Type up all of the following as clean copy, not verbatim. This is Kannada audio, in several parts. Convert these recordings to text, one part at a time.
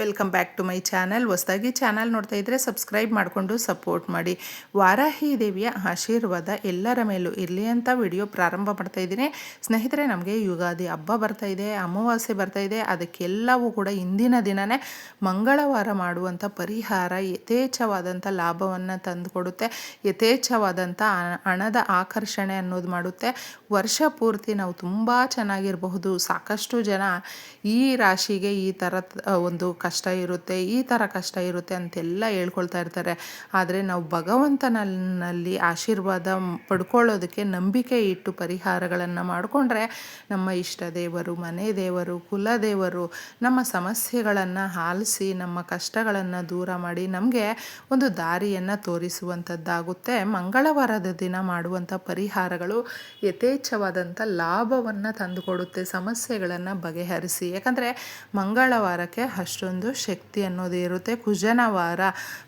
Welcome back to my channel. ಹೊಸದಾಗಿ ಚಾನಲ್ ನೋಡ್ತಾ ಇದ್ದರೆ ಸಬ್ಸ್ಕ್ರೈಬ್ ಮಾಡಿಕೊಂಡು ಸಪೋರ್ಟ್ ಮಾಡಿ. ವಾರಾಹಿ ದೇವಿಯ ಆಶೀರ್ವಾದ ಎಲ್ಲರ ಮೇಲೂ ಇರಲಿ ಅಂತ ವಿಡಿಯೋ ಪ್ರಾರಂಭ ಮಾಡ್ತಾ ಇದ್ದೀನಿ. ಸ್ನೇಹಿತರೆ, ನಮಗೆ ಯುಗಾದಿ ಹಬ್ಬ ಬರ್ತಾ ಇದೆ, ಅಮಾವಾಸ್ಯೆ ಬರ್ತಾ ಇದೆ. ಅದಕ್ಕೆಲ್ಲವೂ ಕೂಡ ಇಂದಿನ ದಿನವೇ ಮಂಗಳವಾರ ಮಾಡುವಂಥ ಪರಿಹಾರ ಯಥೇಚ್ಛವಾದಂಥ ಲಾಭವನ್ನು ತಂದುಕೊಡುತ್ತೆ. ಯಥೇಚ್ಛವಾದಂಥ ಹಣದ ಆಕರ್ಷಣೆ ಅನ್ನೋದು ಮಾಡುತ್ತೆ. ವರ್ಷ ಪೂರ್ತಿ ನಾವು ತುಂಬ ಚೆನ್ನಾಗಿರಬಹುದು. ಸಾಕಷ್ಟು ಜನ ಈ ರಾಶಿಗೆ ಈ ಥರ ಒಂದು ಕಷ್ಟ ಇರುತ್ತೆ, ಈ ಥರ ಕಷ್ಟ ಇರುತ್ತೆ ಅಂತೆಲ್ಲ ಹೇಳ್ಕೊಳ್ತಾ ಇರ್ತಾರೆ. ಆದರೆ ನಾವು ಭಗವಂತನಲ್ಲಿ ಆಶೀರ್ವಾದ ಪಡ್ಕೊಳ್ಳೋದಕ್ಕೆ ನಂಬಿಕೆ ಇಟ್ಟು ಪರಿಹಾರಗಳನ್ನು ಮಾಡಿಕೊಂಡ್ರೆ ನಮ್ಮ ಇಷ್ಟ ದೇವರು, ಮನೆ ದೇವರು, ಕುಲದೇವರು ನಮ್ಮ ಸಮಸ್ಯೆಗಳನ್ನು ಆಲಿಸಿ ನಮ್ಮ ಕಷ್ಟಗಳನ್ನು ದೂರ ಮಾಡಿ ನಮಗೆ ಒಂದು ದಾರಿಯನ್ನು ತೋರಿಸುವಂಥದ್ದಾಗುತ್ತೆ. ಮಂಗಳವಾರದ ದಿನ ಮಾಡುವಂಥ ಪರಿಹಾರಗಳು ಯಥೇಚ್ಛವಾದಂಥ ಲಾಭವನ್ನು ತಂದುಕೊಡುತ್ತೆ, ಸಮಸ್ಯೆಗಳನ್ನು ಬಗೆಹರಿಸಿ. ಯಾಕಂದರೆ ಮಂಗಳವಾರಕ್ಕೆ ಅಷ್ಟೊಂದು ಶಕ್ತಿ ಅನ್ನೋದು ಇರುತ್ತೆ. ಕುಜನ ವಾರ,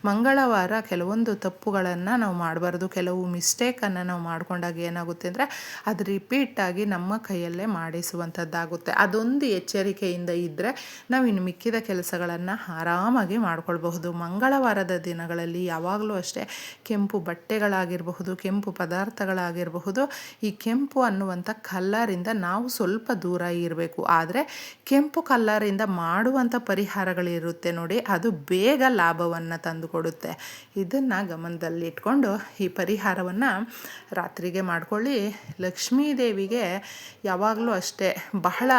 ಮಂಗಳವಾರ ಕೆಲವೊಂದು ತಪ್ಪುಗಳನ್ನು ನಾವು ಮಾಡಬಾರ್ದು. ಕೆಲವು ಮಿಸ್ಟೇಕನ್ನು ನಾವು ಮಾಡ್ಕೊಂಡಾಗ ಏನಾಗುತ್ತೆ ಅಂದರೆ ಅದು ರಿಪೀಟಾಗಿ ನಮ್ಮ ಕೈಯಲ್ಲೇ ಮಾಡಿಸುವಂಥದ್ದಾಗುತ್ತೆ. ಅದೊಂದು ಎಚ್ಚರಿಕೆಯಿಂದ ಇದ್ದರೆ ನಾವು ಇನ್ನು ಮಿಕ್ಕಿದ ಕೆಲಸಗಳನ್ನು ಆರಾಮಾಗಿ ಮಾಡ್ಕೊಳ್ಬಹುದು. ಮಂಗಳವಾರದ ದಿನಗಳಲ್ಲಿ ಯಾವಾಗಲೂ ಅಷ್ಟೇ ಕೆಂಪು ಬಟ್ಟೆಗಳಾಗಿರಬಹುದು, ಕೆಂಪು ಪದಾರ್ಥಗಳಾಗಿರಬಹುದು, ಈ ಕೆಂಪು ಅನ್ನುವಂಥ ಕಲ್ಲರಿಂದ ನಾವು ಸ್ವಲ್ಪ ದೂರ ಇರಬೇಕು. ಆದರೆ ಕೆಂಪು ಕಲ್ಲರಿಂದ ಮಾಡುವಂಥ ಪರಿಹಾರಗಳಿರುತ್ತೆ ನೋಡಿ, ಅದು ಬೇಗ ಲಾಭವನ್ನು ತಂದುಕೊಡುತ್ತೆ. ಇದನ್ನು ಗಮನದಲ್ಲಿ ಇಟ್ಕೊಂಡು ಈ ಪರಿಹಾರವನ್ನು ರಾತ್ರಿಗೆ ಮಾಡ್ಕೊಳ್ಳಿ. ಲಕ್ಷ್ಮೀ ದೇವಿಗೆ ಯಾವಾಗಲೂ ಅಷ್ಟೇ ಬಹಳ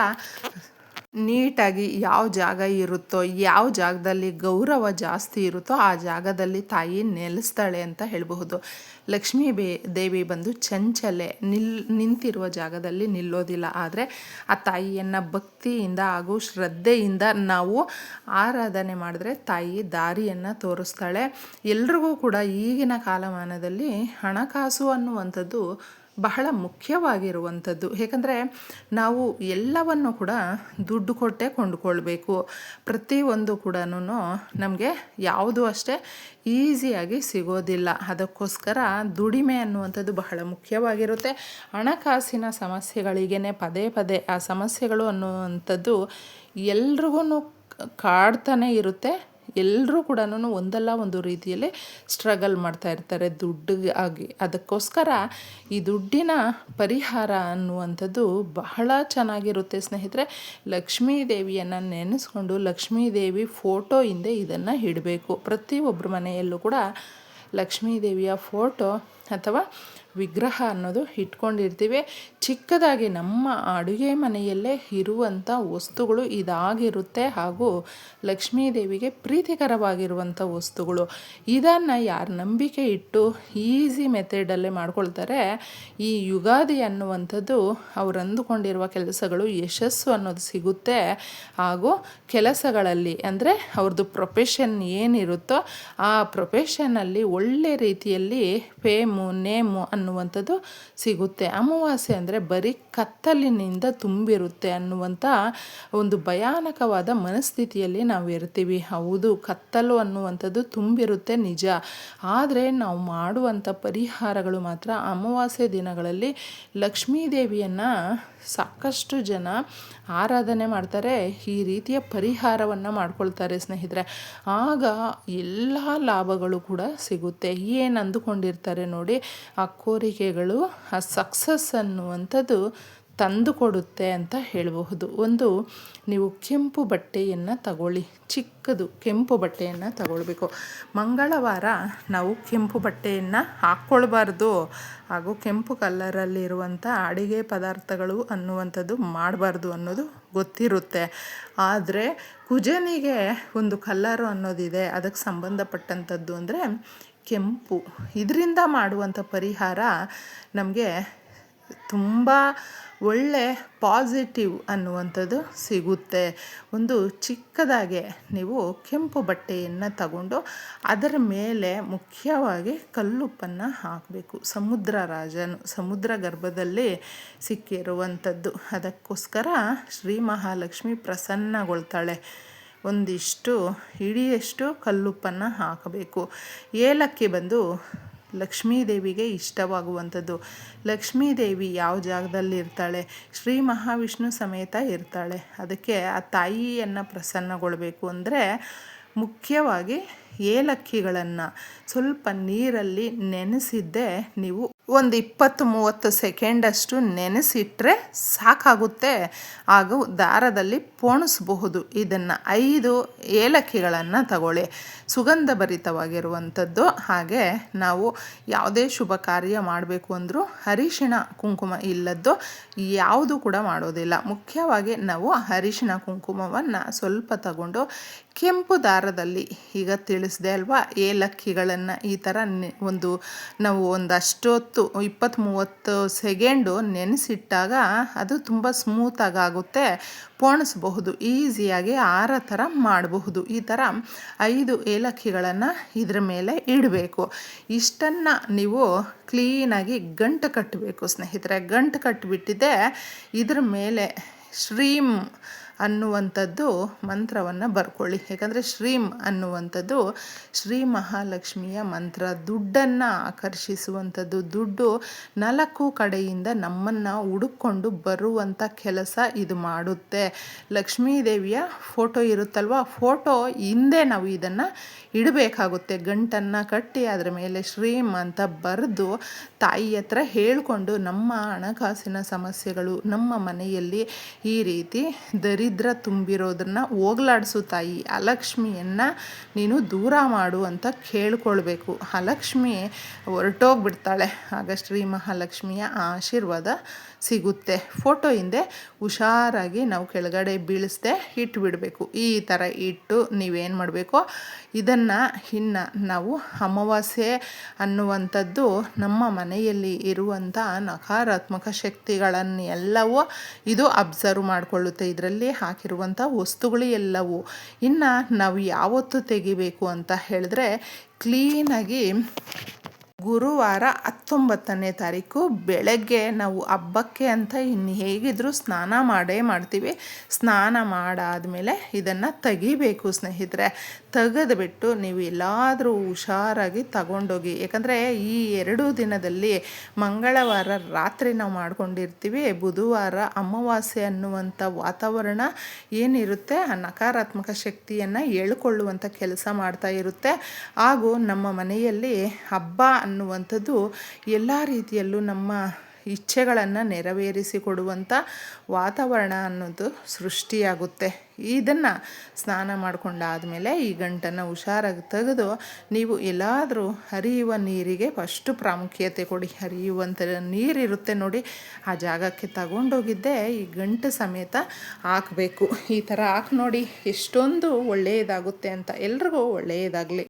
ನೀಟಾಗಿ ಯಾವ ಜಾಗ ಇರುತ್ತೋ, ಯಾವ ಜಾಗದಲ್ಲಿ ಗೌರವ ಜಾಸ್ತಿ ಇರುತ್ತೋ ಆ ಜಾಗದಲ್ಲಿ ತಾಯಿ ನೆಲೆಸ್ತಾಳೆ ಅಂತ ಹೇಳಬಹುದು. ಲಕ್ಷ್ಮೀ ದೇವಿ ಬಂದು ಚಂಚಲೆ ನಿಂತಿರುವ ಜಾಗದಲ್ಲಿ ನಿಲ್ಲೋದಿಲ್ಲ. ಆದರೆ ಆ ತಾಯಿಯನ್ನು ಭಕ್ತಿಯಿಂದ ಹಾಗೂ ಶ್ರದ್ಧೆಯಿಂದ ನಾವು ಆರಾಧನೆ ಮಾಡಿದ್ರೆ ತಾಯಿ ದಾರಿಯನ್ನು ತೋರಿಸ್ತಾಳೆ. ಎಲ್ರಿಗೂ ಕೂಡ ಈಗಿನ ಕಾಲಮಾನದಲ್ಲಿ ಹಣಕಾಸು ಅನ್ನುವಂಥದ್ದು ಬಹಳ ಮುಖ್ಯವಾಗಿರುವಂಥದ್ದು. ಏಕೆಂದರೆ ನಾವು ಎಲ್ಲವನ್ನು ಕೂಡ ದುಡ್ಡು ಕೊಟ್ಟೇ ಕೊಂಡುಕೊಳ್ಬೇಕು. ಪ್ರತಿಯೊಂದು ಕೂಡ ನಮಗೆ ಯಾವುದು ಅಷ್ಟೇ ಈಸಿಯಾಗಿ ಸಿಗೋದಿಲ್ಲ. ಅದಕ್ಕೋಸ್ಕರ ದುಡಿಮೆ ಅನ್ನುವಂಥದ್ದು ಬಹಳ ಮುಖ್ಯವಾಗಿರುತ್ತೆ. ಹಣಕಾಸಿನ ಸಮಸ್ಯೆಗಳಿಗೇ ಪದೇ ಪದೇ ಆ ಸಮಸ್ಯೆಗಳು ಅನ್ನುವಂಥದ್ದು ಎಲ್ರಿಗೂ ಕಾಡ್ತಾನೆ ಇರುತ್ತೆ. ಎಲ್ಲರೂ ಕೂಡ ಒಂದಲ್ಲ ಒಂದು ರೀತಿಯಲ್ಲಿ ಸ್ಟ್ರಗಲ್ ಮಾಡ್ತಾ ಇರ್ತಾರೆ ದುಡ್ಡಿಗಾಗಿ. ಅದಕ್ಕೋಸ್ಕರ ಈ ದುಡ್ಡಿನ ಪರಿಹಾರ ಅನ್ನುವಂಥದ್ದು ಬಹಳ ಚೆನ್ನಾಗಿರುತ್ತೆ ಸ್ನೇಹಿತರೆ. ಲಕ್ಷ್ಮೀ ದೇವಿಯನ್ನು ನೆನೆಸ್ಕೊಂಡು ಲಕ್ಷ್ಮೀ ದೇವಿ ಫೋಟೋ ಹಿಂದೆ ಇದನ್ನು ಇಡಬೇಕು. ಪ್ರತಿಯೊಬ್ಬರ ಮನೆಯಲ್ಲೂ ಕೂಡ ಲಕ್ಷ್ಮೀ ದೇವಿಯ ಫೋಟೋ ಅಥವಾ ವಿಗ್ರಹ ಅನ್ನೋದು ಇಟ್ಕೊಂಡಿರ್ತೀವಿ. ಚಿಕ್ಕದಾಗಿ ನಮ್ಮ ಅಡುಗೆ ಮನೆಯಲ್ಲೇ ಇರುವಂಥ ವಸ್ತುಗಳು ಇದಾಗಿರುತ್ತೆ. ಹಾಗೂ ಲಕ್ಷ್ಮೀ ದೇವಿಗೆ ಪ್ರೀತಿಕರವಾಗಿರುವಂಥ ವಸ್ತುಗಳು. ಇದನ್ನು ಯಾರು ನಂಬಿಕೆ ಇಟ್ಟು ಈಸಿ ಮೆಥಡಲ್ಲೇ ಮಾಡ್ಕೊಳ್ತಾರೆ, ಈ ಯುಗಾದಿ ಅನ್ನುವಂಥದ್ದು ಅವ್ರು ಅಂದುಕೊಂಡಿರುವ ಕೆಲಸಗಳು ಯಶಸ್ಸು ಅನ್ನೋದು ಸಿಗುತ್ತೆ. ಹಾಗೂ ಕೆಲಸಗಳಲ್ಲಿ ಅಂದರೆ ಅವ್ರದ್ದು ಪ್ರೊಫೆಷನ್ ಏನಿರುತ್ತೋ ಆ ಪ್ರೊಫೆಷನಲ್ಲಿ ಒಳ್ಳೆ ರೀತಿಯಲ್ಲಿ ಫೇಮು ನೇಮು ಅನ್ನುವಂಥದ್ದು ಸಿಗುತ್ತೆ. ಅಮಾವಾಸ್ಯೆ ಅಂದರೆ ಬರೀ ಕತ್ತಲಿನಿಂದ ತುಂಬಿರುತ್ತೆ ಅನ್ನುವಂಥ ಒಂದು ಭಯಾನಕವಾದ ಮನಸ್ಥಿತಿಯಲ್ಲಿ ನಾವು ಇರ್ತೀವಿ. ಹೌದು, ಕತ್ತಲು ಅನ್ನುವಂಥದ್ದು ತುಂಬಿರುತ್ತೆ ನಿಜ. ಆದರೆ ನಾವು ಮಾಡುವಂಥ ಪರಿಹಾರಗಳು ಮಾತ್ರ ಅಮಾವಾಸ್ಯೆ ದಿನಗಳಲ್ಲಿ ಲಕ್ಷ್ಮೀ ದೇವಿಯನ್ನು ಸಾಕಷ್ಟು ಜನ ಆರಾಧನೆ ಮಾಡ್ತಾರೆ. ಈ ರೀತಿಯ ಪರಿಹಾರವನ್ನು ಮಾಡ್ಕೊಳ್ತಾರೆ ಸ್ನೇಹಿತರೆ. ಆಗ ಎಲ್ಲ ಲಾಭಗಳು ಕೂಡ ಸಿಗುತ್ತೆ. ಏನು ಅಂದುಕೊಂಡಿರ್ತಾರೆ ನೋಡಿ, ಆ ಕೋರಿಕೆಗಳು ಆ ಸಕ್ಸಸ್ ಅನ್ನುವಂಥದ್ದು ತಂದುಕೊಡುತ್ತೆ ಅಂತ ಹೇಳಬಹುದು. ಒಂದು ನೀವು ಕೆಂಪು ಬಟ್ಟೆಯನ್ನು ತಗೊಳ್ಳಿ, ಚಿಕ್ಕದು ಕೆಂಪು ಬಟ್ಟೆಯನ್ನು ತಗೊಳ್ಬೇಕು. ಮಂಗಳವಾರ ನಾವು ಕೆಂಪು ಬಟ್ಟೆಯನ್ನು ಹಾಕ್ಕೊಳ್ಬಾರ್ದು. ಹಾಗೂ ಕೆಂಪು ಕಲ್ಲರಲ್ಲಿರುವಂಥ ಅಡಿಗೆ ಪದಾರ್ಥಗಳು ಅನ್ನುವಂಥದ್ದು ಮಾಡಬಾರ್ದು ಅನ್ನೋದು ಗೊತ್ತಿರುತ್ತೆ. ಆದರೆ ಕುಜನಿಗೆ ಒಂದು ಕಲ್ಲರು ಅನ್ನೋದಿದೆ, ಅದಕ್ಕೆ ಸಂಬಂಧಪಟ್ಟಂಥದ್ದು ಅಂದರೆ ಕೆಂಪು. ಇದರಿಂದ ಮಾಡುವಂಥ ಪರಿಹಾರ ನಮಗೆ ತುಂಬ ಒಳ್ಳೆ ಪಾಸಿಟಿವ್ ಅನ್ನುವಂಥದ್ದು ಸಿಗುತ್ತೆ. ಒಂದು ಚಿಕ್ಕದಾಗೆ ನೀವು ಕೆಂಪು ಬಟ್ಟೆಯನ್ನು ತಗೊಂಡು ಅದರ ಮೇಲೆ ಮುಖ್ಯವಾಗಿ ಕಲ್ಲುಪ್ಪನ್ನು ಹಾಕಬೇಕು. ಸಮುದ್ರ ಗರ್ಭದಲ್ಲಿ ಸಿಕ್ಕಿರುವಂಥದ್ದು. ಅದಕ್ಕೋಸ್ಕರ ಶ್ರೀ ಮಹಾಲಕ್ಷ್ಮಿ ಪ್ರಸನ್ನಗೊಳ್ತಾಳೆ. ಒಂದಿಷ್ಟು ಹಿಡಿಯಷ್ಟು ಕಲ್ಲುಪ್ಪನ್ನು ಹಾಕಬೇಕು. ಏಲಕ್ಕಿ ಬಂದು ಲಕ್ಷ್ಮೀ ದೇವಿಗೆ ಇಷ್ಟವಾಗುವಂಥದ್ದು. ಲಕ್ಷ್ಮೀ ದೇವಿ ಯಾವ ಜಾಗದಲ್ಲಿ ಇರ್ತಾಳೆ? ಶ್ರೀ ಮಹಾವಿಷ್ಣು ಸಮೇತ ಇರ್ತಾಳೆ. ಅದಕ್ಕೆ ಆ ತಾಯಿಯನ್ನು ಪ್ರಸನ್ನಗೊಳ್ಬೇಕು ಅಂದರೆ ಮುಖ್ಯವಾಗಿ ಏಲಕ್ಕಿಗಳನ್ನು ಸ್ವಲ್ಪ ನೀರಲ್ಲಿ ನೆನೆಸಿದ್ದೆ ನೀವು ಒಂದು 20-30 ಸೆಕೆಂಡಷ್ಟು ನೆನೆಸಿಟ್ರೆ ಸಾಕಾಗುತ್ತೆ. ಹಾಗೂ ದಾರದಲ್ಲಿ ಪೋಣಿಸಬಹುದು. ಇದನ್ನು 5 ಏಲಕ್ಕಿಗಳನ್ನು ತಗೊಳ್ಳಿ, ಸುಗಂಧ ಭರಿತವಾಗಿರುವಂಥದ್ದು. ಹಾಗೆ ನಾವು ಯಾವುದೇ ಶುಭ ಕಾರ್ಯ ಮಾಡಬೇಕು ಅಂದರೂ ಅರಿಶಿಣ ಕುಂಕುಮ ಇಲ್ಲದ್ದು ಯಾವುದು ಕೂಡ ಮಾಡೋದಿಲ್ಲ. ಮುಖ್ಯವಾಗಿ ನಾವು ಅರಿಶಿಣ ಕುಂಕುಮವನ್ನು ಸ್ವಲ್ಪ ತಗೊಂಡು ಕೆಂಪು ದಾರದಲ್ಲಿ, ಈಗ ತಿಳಿಸಿದೆ ಅಲ್ವಾ, ಏಲಕ್ಕಿಗಳನ್ನು ಈ ಥರ ನಾವು ಒಂದಷ್ಟೊತ್ತು 20-30 ಸೆಕೆಂಡು ನೆನೆಸಿಟ್ಟಾಗ ಅದು ತುಂಬ ಸ್ಮೂತಾಗಿ ಆಗುತ್ತೆ. ಪೋಣಿಸಬಹುದು, ಈಸಿಯಾಗಿ ಆರ ಥರ ಮಾಡಬಹುದು. ಈ ಥರ 5 ಏಲಕ್ಕಿಗಳನ್ನು ಇದ್ರ ಮೇಲೆ ಇಡಬೇಕು. ಇಷ್ಟನ್ನು ನೀವು ಕ್ಲೀನಾಗಿ ಗಂಟು ಕಟ್ಟಬೇಕು ಸ್ನೇಹಿತರೆ. ಗಂಟು ಕಟ್ಟಿಬಿಟ್ಟಿದೆ ಇದ್ರ ಮೇಲೆ ಶ್ರೀಂ ಅನ್ನುವಂಥದ್ದು ಮಂತ್ರವನ್ನು ಬರ್ಕೊಳ್ಳಿ. ಯಾಕಂದರೆ ಶ್ರೀಂ ಅನ್ನುವಂಥದ್ದು ಶ್ರೀ ಮಹಾಲಕ್ಷ್ಮಿಯ ಮಂತ್ರ. ದುಡ್ಡನ್ನು ಆಕರ್ಷಿಸುವಂಥದ್ದು. ದುಡ್ಡು 4 ಕಡೆಯಿಂದ ನಮ್ಮನ್ನು ಹುಡುಕೊಂಡು ಬರುವಂಥ ಕೆಲಸ ಇದು ಮಾಡುತ್ತೆ. ಲಕ್ಷ್ಮೀ ದೇವಿಯ ಫೋಟೋ ಇರುತ್ತಲ್ವ, ಫೋಟೋ ಹಿಂದೆ ನಾವು ಇದನ್ನು ಇಡಬೇಕಾಗುತ್ತೆ. ಗಂಟನ್ನು ಕಟ್ಟಿ ಅದರ ಮೇಲೆ ಶ್ರೀಂ ಅಂತ ಬರೆದು ತಾಯಿ ಹತ್ರ ಹೇಳಿಕೊಂಡು ನಮ್ಮ ಹಣಕಾಸಿನ ಸಮಸ್ಯೆಗಳು, ನಮ್ಮ ಮನೆಯಲ್ಲಿ ಈ ರೀತಿ ದರಿದ್ರ ತುಂಬಿರೋದನ್ನು ಹೋಗ್ಲಾಡಿಸು ತಾಯಿ, ಅಲಕ್ಷ್ಮಿಯನ್ನು ನೀನು ದೂರ ಮಾಡು ಅಂತ ಕೇಳ್ಕೊಳ್ಬೇಕು. ಅಲಕ್ಷ್ಮಿ ಹೊರಟೋಗ್ಬಿಡ್ತಾಳೆ. ಆಗ ಶ್ರೀ ಮಹಾಲಕ್ಷ್ಮಿಯ ಆಶೀರ್ವಾದ ಸಿಗುತ್ತೆ. ಫೋಟೋ ಹಿಂದೆ ಹುಷಾರಾಗಿ ನಾವು ಕೆಳಗಡೆ ಬೀಳಿಸ್ದೆ ಇಟ್ಬಿಡಬೇಕು. ಈ ಥರ ಇಟ್ಟು ನೀವೇನು ಮಾಡಬೇಕು, ಇದನ್ನು ಇನ್ನು ನಾವು ಅಮಾವಾಸ್ಯೆ ಅನ್ನುವಂಥದ್ದು ನಮ್ಮ ಮನೆಯಲ್ಲಿ ಇರುವಂಥ ನಕಾರಾತ್ಮಕ ಶಕ್ತಿಗಳನ್ನೆಲ್ಲವೂ ಇದು ಅಬ್ಸರ್ವ್ ಮಾಡಿಕೊಳ್ಳುತ್ತೆ. ಇದರಲ್ಲಿ ಹಾಕಿರುವಂಥ ವಸ್ತುಗಳು ಎಲ್ಲವೂ. ಇನ್ನು ನಾವು ಯಾವತ್ತು ತೆಗಿಬೇಕು ಅಂತ ಹೇಳಿದ್ರೆ, ಕ್ಲೀನಾಗಿ ಗುರುವಾರ 19ನೇ ತಾರೀಕು ಬೆಳಗ್ಗೆ ನಾವು ಹಬ್ಬಕ್ಕೆ ಅಂತ ಇನ್ನು ಹೇಗಿದ್ದರೂ ಸ್ನಾನ ಮಾಡೇ ಮಾಡ್ತೀವಿ. ಸ್ನಾನ ಮಾಡಾದಮೇಲೆ ಇದನ್ನು ತೆಗಿಬೇಕು ಸ್ನೇಹಿತರೆ. ತೆಗೆದುಬಿಟ್ಟು ನೀವು ಎಲ್ಲಾದರೂ ಹುಷಾರಾಗಿ ತಗೊಂಡೋಗಿ. ಯಾಕಂದರೆ ಈ 2 ದಿನದಲ್ಲಿ ಮಂಗಳವಾರ ರಾತ್ರಿ ನಾವು ಮಾಡ್ಕೊಂಡಿರ್ತೀವಿ, ಬುಧವಾರ ಅಮಾವಾಸ್ಯೆ ಅನ್ನುವಂಥ ವಾತಾವರಣ ಏನಿರುತ್ತೆ ಆ ನಕಾರಾತ್ಮಕ ಶಕ್ತಿಯನ್ನು ಎಳ್ಕೊಳ್ಳುವಂಥ ಕೆಲಸ ಮಾಡ್ತಾ ಇರುತ್ತೆ. ಹಾಗೂ ನಮ್ಮ ಮನೆಯಲ್ಲಿ ಹಬ್ಬ ಅನ್ನುವಂಥದ್ದು ಎಲ್ಲ ರೀತಿಯಲ್ಲೂ ನಮ್ಮ ಇಚ್ಛೆಗಳನ್ನು ನೆರವೇರಿಸಿಕೊಡುವಂಥ ವಾತಾವರಣ ಅನ್ನೋದು ಸೃಷ್ಟಿಯಾಗುತ್ತೆ. ಇದನ್ನು ಸ್ನಾನ ಮಾಡ್ಕೊಂಡಾದಮೇಲೆ ಈ ಗಂಟನ್ನು ಹುಷಾರಾಗಿ ತೆಗೆದು ನೀವು ಎಲ್ಲಾದರೂ ಹರಿಯುವ ನೀರಿಗೆ ಫಸ್ಟು ಪ್ರಾಮುಖ್ಯತೆ ಕೊಡಿ. ಹರಿಯುವಂಥ ನೀರಿರುತ್ತೆ ನೋಡಿ, ಆ ಜಾಗಕ್ಕೆ ತಗೊಂಡೋಗಿದ್ದೆ ಈ ಗಂಟು ಸಮೇತ ಹಾಕಬೇಕು. ಈ ಥರ ಹಾಕಿ ನೋಡಿ ಎಷ್ಟೊಂದು ಒಳ್ಳೆಯದಾಗುತ್ತೆ ಅಂತ. ಎಲ್ರಿಗೂ ಒಳ್ಳೆಯದಾಗಲಿ.